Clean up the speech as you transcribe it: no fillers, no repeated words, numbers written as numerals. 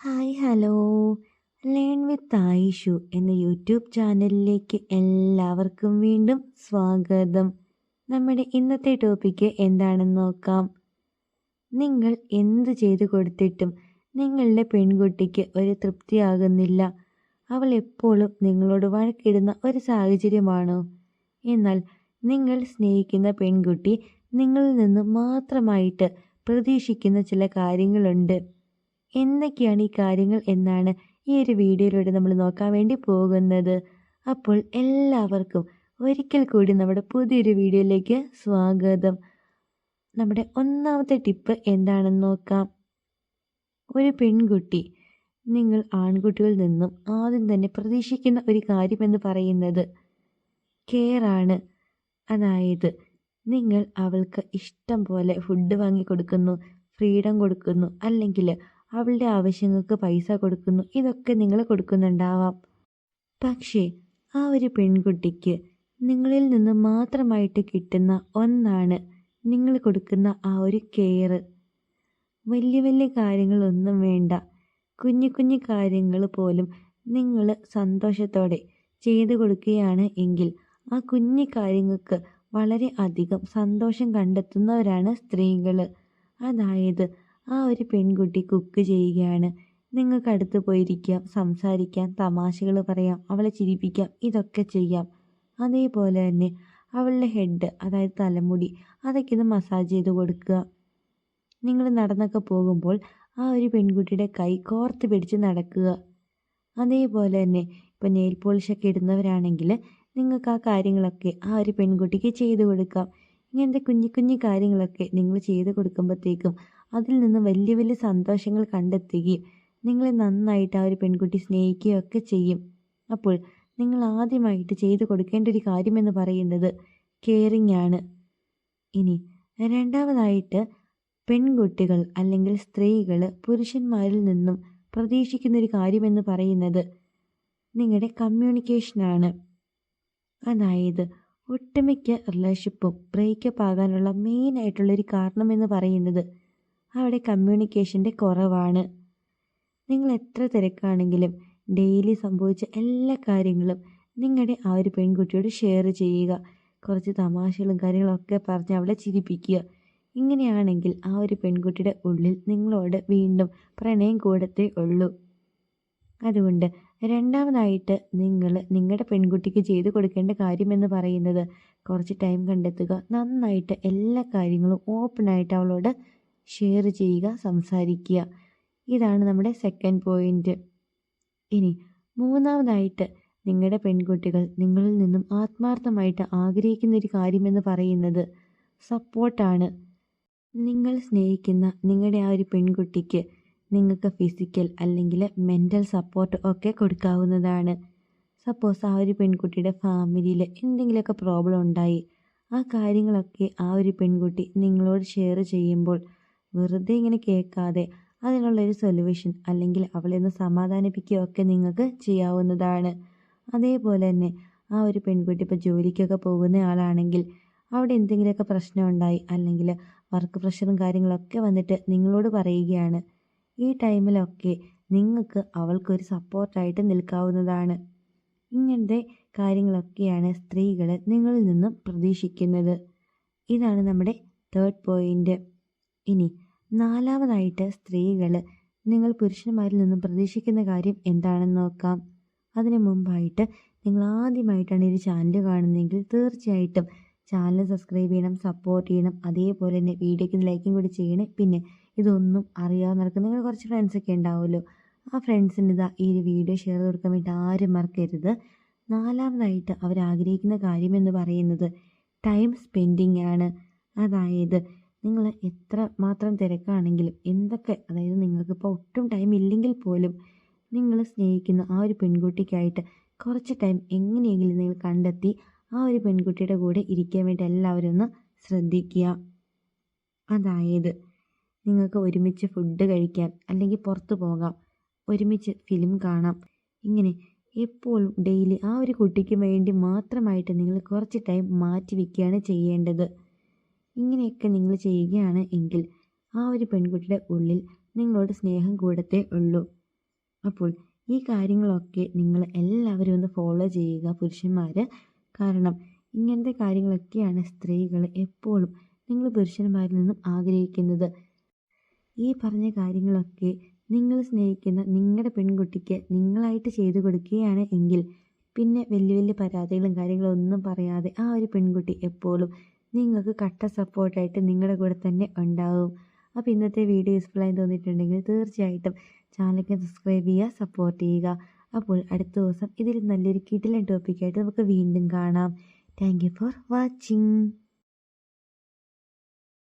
Hi hello learn with Ayishu എന്ന YouTube ചാനലിലേക്ക് എല്ലാവർക്കും വീണ്ടും സ്വാഗതം. നമ്മുടെ ഇന്നത്തെ ടോപ്പിക്ക് എന്താണെന്ന് നോക്കാം. നിങ്ങൾ എന്ത് ചെയ്തു കൊടുത്തിട്ടും നിങ്ങളുടെ പെൺകുട്ടിക്ക് ഒരു തൃപ്തിയാകുന്നില്ല. അവൾ എപ്പോഴും നിങ്ങളോട് വഴക്കിടുന്ന ഒരു സാഹചര്യമാണോ? എന്നാൽ നിങ്ങൾ സ്നേഹിക്കുന്ന പെൺകുട്ടി നിങ്ങളിൽ നിന്ന് മാത്രമായിട്ട് പ്രതീക്ഷിക്കുന്ന ചില കാര്യങ്ങളുണ്ട്. എന്തൊക്കെയാണ് ഈ കാര്യങ്ങൾ എന്നാണ് ഈ ഒരു വീഡിയോയിലൂടെ നമ്മൾ നോക്കാൻ വേണ്ടി പോകുന്നത്. അപ്പോൾ എല്ലാവർക്കും ഒരിക്കൽ കൂടി നമ്മുടെ പുതിയൊരു വീഡിയോയിലേക്ക് സ്വാഗതം. നമ്മുടെ ഒന്നാമത്തെ ടിപ്പ് എന്താണെന്ന് നോക്കാം. ഒരു പെൺകുട്ടി നിങ്ങൾ ആൺകുട്ടികളിൽ നിന്നും ആദ്യം തന്നെ പ്രതീക്ഷിക്കുന്ന ഒരു കാര്യമെന്ന് പറയുന്നത് കെയറാണ്. അതായത് നിങ്ങൾ അവൾക്ക് ഇഷ്ടം പോലെ ഫുഡ് വാങ്ങി കൊടുക്കുന്നു, ഫ്രീഡം കൊടുക്കുന്നു, അല്ലെങ്കിൽ അവളുടെ ആവശ്യങ്ങൾക്ക് പൈസ കൊടുക്കുന്നു. ഇതൊക്കെ നിങ്ങൾ കൊടുക്കുന്നുണ്ടാവാം. പക്ഷേ ആ ഒരു പെൺകുട്ടിക്ക് നിങ്ങളിൽ നിന്ന് മാത്രമായിട്ട് കിട്ടുന്ന ഒന്നാണ് നിങ്ങൾ കൊടുക്കുന്ന ആ ഒരു കെയർ. വലിയ വലിയ കാര്യങ്ങളൊന്നും വേണ്ട, കുഞ്ഞു കുഞ്ഞു കാര്യങ്ങൾ പോലും നിങ്ങൾ സന്തോഷത്തോടെ ചെയ്തു കൊടുക്കുകയാണ് എങ്കിൽ ആ കുഞ്ഞു കാര്യങ്ങൾക്ക് വളരെ അധികം സന്തോഷം കണ്ടെത്തുന്നവരാണ് സ്ത്രീകൾ. അതായത് ആ ഒരു പെൺകുട്ടി കുക്ക് ചെയ്യുകയാണ്, നിങ്ങൾക്ക് അടുത്ത് പോയിരിക്കാം, സംസാരിക്കാം, തമാശകൾ പറയാം, അവളെ ചിരിപ്പിക്കാം, ഇതൊക്കെ ചെയ്യാം. അതേപോലെ തന്നെ അവളുടെ ഹെഡ്, അതായത് തലമുടി, അതൊക്കെ ഒന്ന് മസാജ് ചെയ്ത് കൊടുക്കുക. നിങ്ങൾ നടന്നൊക്കെ പോകുമ്പോൾ ആ ഒരു പെൺകുട്ടിയുടെ കൈ കോർത്ത് പിടിച്ച് നടക്കുക. അതേപോലെ തന്നെ ഇപ്പോൾ നെയിൽ പോളിഷൊക്കെ ഇടുന്നവരാണെങ്കിൽ നിങ്ങൾക്ക് ആ കാര്യങ്ങളൊക്കെ ആ ഒരു പെൺകുട്ടിക്ക് ചെയ്തു കൊടുക്കാം. ഇങ്ങനത്തെ കുഞ്ഞു കുഞ്ഞു കാര്യങ്ങളൊക്കെ നിങ്ങൾ ചെയ്ത് കൊടുക്കുമ്പോഴത്തേക്കും അതിൽ നിന്ന് വലിയ വലിയ സന്തോഷങ്ങൾ കണ്ടെത്തുകയും നിങ്ങളെ നന്നായിട്ട് ആ ഒരു പെൺകുട്ടി സ്നേഹിക്കുകയൊക്കെ ചെയ്യും. അപ്പോൾ നിങ്ങൾ ആദ്യമായിട്ട് ചെയ്തു കൊടുക്കേണ്ട ഒരു കാര്യമെന്ന് പറയുന്നത് കെയറിങ് ആണ്. ഇനി രണ്ടാമതായിട്ട് പെൺകുട്ടികൾ അല്ലെങ്കിൽ സ്ത്രീകൾ പുരുഷന്മാരിൽ നിന്നും പ്രതീക്ഷിക്കുന്നൊരു കാര്യമെന്ന് പറയുന്നത് നിങ്ങളുടെ കമ്മ്യൂണിക്കേഷനാണ്. അതായത് ഒട്ടുമിക്ക റിലേഷൻഷിപ്പും ബ്രേക്കപ്പ് ആകാനുള്ള മെയിനായിട്ടുള്ളൊരു കാരണമെന്ന് പറയുന്നത് അവിടെ കമ്മ്യൂണിക്കേഷൻ്റെ കുറവാണ്. നിങ്ങൾ എത്ര തിരക്കാണെങ്കിലും ഡെയിലി സംഭവിച്ച എല്ലാ കാര്യങ്ങളും നിങ്ങളുടെ ആ ഒരു പെൺകുട്ടിയോട് ഷെയർ ചെയ്യുക. കുറച്ച് തമാശകളും കാര്യങ്ങളൊക്കെ പറഞ്ഞ് അവളെ ചിരിപ്പിക്കുക. ഇങ്ങനെയാണെങ്കിൽ ആ ഒരു പെൺകുട്ടിയുടെ ഉള്ളിൽ നിങ്ങളോട് വീണ്ടും പ്രണയം കൂടത്തേ ഉള്ളൂ. അതുകൊണ്ട് രണ്ടാമതായിട്ട് നിങ്ങൾ നിങ്ങളുടെ പെൺകുട്ടിക്ക് ചെയ്തു കൊടുക്കേണ്ട കാര്യമെന്ന് പറയുന്നത് കുറച്ച് ടൈം കണ്ടെത്തുക, നന്നായിട്ട് എല്ലാ കാര്യങ്ങളും ഓപ്പണായിട്ട് അവളോട് ഷെയർ ചെയ്യുക, സംസാരിക്കുക. ഇതാണ് നമ്മുടെ സെക്കൻഡ് പോയിന്റ്. ഇനി മൂന്നാമതായിട്ട് നിങ്ങളുടെ പെൺകുട്ടികൾ നിങ്ങളിൽ നിന്നും ആത്മാർത്ഥമായിട്ട് ആഗ്രഹിക്കുന്ന ഒരു കാര്യമെന്ന് പറയുന്നത് സപ്പോർട്ടാണ്. നിങ്ങൾ സ്നേഹിക്കുന്ന നിങ്ങളുടെ ആ ഒരു പെൺകുട്ടിക്ക് നിങ്ങൾക്ക് ഫിസിക്കൽ അല്ലെങ്കിൽ മെൻ്റൽ സപ്പോർട്ട് ഒക്കെ കൊടുക്കാവുന്നതാണ്. സപ്പോസ് ആ ഒരു പെൺകുട്ടിയുടെ ഫാമിലിയിൽ എന്തെങ്കിലുമൊക്കെ പ്രോബ്ലം ഉണ്ടായി, ആ കാര്യങ്ങളൊക്കെ ആ ഒരു പെൺകുട്ടി നിങ്ങളോട് ഷെയർ ചെയ്യുമ്പോൾ വെറുതെ ഇങ്ങനെ കേൾക്കാതെ അതിനുള്ളൊരു സൊല്യൂഷൻ അല്ലെങ്കിൽ അവളെ ഒന്ന് സമാധാനിപ്പിക്കുകയൊക്കെ നിങ്ങൾക്ക് ചെയ്യാവുന്നതാണ്. അതേപോലെ തന്നെ ആ ഒരു പെൺകുട്ടി ഇപ്പോൾ ജോലിക്കൊക്കെ പോകുന്ന ആളാണെങ്കിൽ അവിടെ എന്തെങ്കിലുമൊക്കെ പ്രശ്നം ഉണ്ടായി അല്ലെങ്കിൽ വർക്ക് പ്രഷറും കാര്യങ്ങളൊക്കെ വന്നിട്ട് നിങ്ങളോട് പറയുകയാണ്, ഈ ടൈമിലൊക്കെ നിങ്ങൾക്ക് അവൾക്കൊരു സപ്പോർട്ടായിട്ട് നിൽക്കാവുന്നതാണ്. ഇങ്ങനത്തെ കാര്യങ്ങളൊക്കെയാണ് സ്ത്രീകൾ നിങ്ങളിൽ നിന്നും പ്രതീക്ഷിക്കുന്നത്. ഇതാണ് നമ്മുടെ തേർഡ് പോയിന്റ്. ഇനി നാലാമതായിട്ട് സ്ത്രീകൾ നിങ്ങൾ പുരുഷന്മാരിൽ നിന്നും പ്രതീക്ഷിക്കുന്ന കാര്യം എന്താണെന്ന് നോക്കാം. അതിനു മുമ്പായിട്ട് നിങ്ങൾ ആദ്യമായിട്ടാണ് ഈ ചാനൽ കാണുന്നതെങ്കിൽ തീർച്ചയായിട്ടും ചാനൽ സബ്സ്ക്രൈബ് ചെയ്യണം, സപ്പോർട്ട് ചെയ്യണം. അതേപോലെ തന്നെ വീഡിയോയ്ക്ക് ലൈക്കും കൂടി ചെയ്യണേ. പിന്നെ ഇതൊന്നും അറിയാവുന്നവർക്ക് നിങ്ങൾ കുറച്ച് ഫ്രണ്ട്സൊക്കെ ഉണ്ടാവുമല്ലോ, ആ ഫ്രണ്ട്സിന് ഈ ഒരു വീഡിയോ ഷെയർ ചെയ്ത് കൊടുക്കാൻ വേണ്ടി ആരും മറക്കരുത്. നാലാമതായിട്ട് അവരാഗ്രഹിക്കുന്ന കാര്യമെന്ന് പറയുന്നത് ടൈം സ്പെൻഡിങ് ആണ്. അതായത് നിങ്ങൾ എത്ര മാത്രം തിരക്കാണെങ്കിലും എന്തൊക്കെ, അതായത് നിങ്ങൾക്കിപ്പോൾ ഒട്ടും ടൈം ഇല്ലെങ്കിൽ പോലും നിങ്ങൾ സ്നേഹിക്കുന്ന ആ ഒരു പെൺകുട്ടിക്കായിട്ട് കുറച്ച് ടൈം എങ്ങനെയെങ്കിലും നിങ്ങൾ കണ്ടെത്തി ആ ഒരു പെൺകുട്ടിയുടെ കൂടെ ഇരിക്കാൻ വേണ്ടി എല്ലാവരും ഒന്ന് ശ്രദ്ധിക്കുക. അതായത് നിങ്ങൾക്ക് ഒരുമിച്ച് ഫുഡ് കഴിക്കാൻ അല്ലെങ്കിൽ പുറത്ത് പോകാം, ഒരുമിച്ച് ഫിലിം കാണാം. ഇങ്ങനെ എപ്പോഴും ഡെയിലി ആ ഒരു കുട്ടിക്ക് വേണ്ടി മാത്രമായിട്ട് നിങ്ങൾ കുറച്ച് ടൈം മാറ്റി വയ്ക്കുകയാണ് ചെയ്യേണ്ടത്. ഇങ്ങനെയൊക്കെ നിങ്ങൾ ചെയ്യുകയാണ് എങ്കിൽ ആ ഒരു പെൺകുട്ടിയുടെ ഉള്ളിൽ നിങ്ങളോട് സ്നേഹം കൂടത്തേ ഉള്ളൂ. അപ്പോൾ ഈ കാര്യങ്ങളൊക്കെ നിങ്ങൾ എല്ലാവരും ഒന്ന് ഫോളോ ചെയ്യുക പുരുഷന്മാർ. കാരണം ഇങ്ങനത്തെ കാര്യങ്ങളൊക്കെയാണ് സ്ത്രീകൾ എപ്പോഴും നിങ്ങൾ പുരുഷന്മാരിൽ നിന്നും ആഗ്രഹിക്കുന്നത്. ഈ പറഞ്ഞ കാര്യങ്ങളൊക്കെ നിങ്ങൾ സ്നേഹിക്കുന്ന നിങ്ങളുടെ പെൺകുട്ടിക്ക് നിങ്ങളായിട്ട് ചെയ്തു കൊടുക്കുകയാണ് എങ്കിൽ പിന്നെ വലിയ വലിയ പരാതികളും കാര്യങ്ങളും ഒന്നും പറയാതെ ആ ഒരു പെൺകുട്ടി എപ്പോഴും നിങ്ങൾക്ക് കട്ട സപ്പോർട്ടായിട്ട് നിങ്ങളുടെ കൂടെ തന്നെ ഉണ്ടാവും. അപ്പോൾ ഇന്നത്തെ വീഡിയോ യൂസ്ഫുള്ളായി തോന്നിയിട്ടുണ്ടെങ്കിൽ തീർച്ചയായിട്ടും ചാനലൊക്കെ സബ്സ്ക്രൈബ് ചെയ്യുക, സപ്പോർട്ട് ചെയ്യുക. അപ്പോൾ അടുത്ത ദിവസം ഇതിൽ നല്ലൊരു കിടിലൻ ടോപ്പിക്കായിട്ട് നമുക്ക് വീണ്ടും കാണാം. Thank you for watching.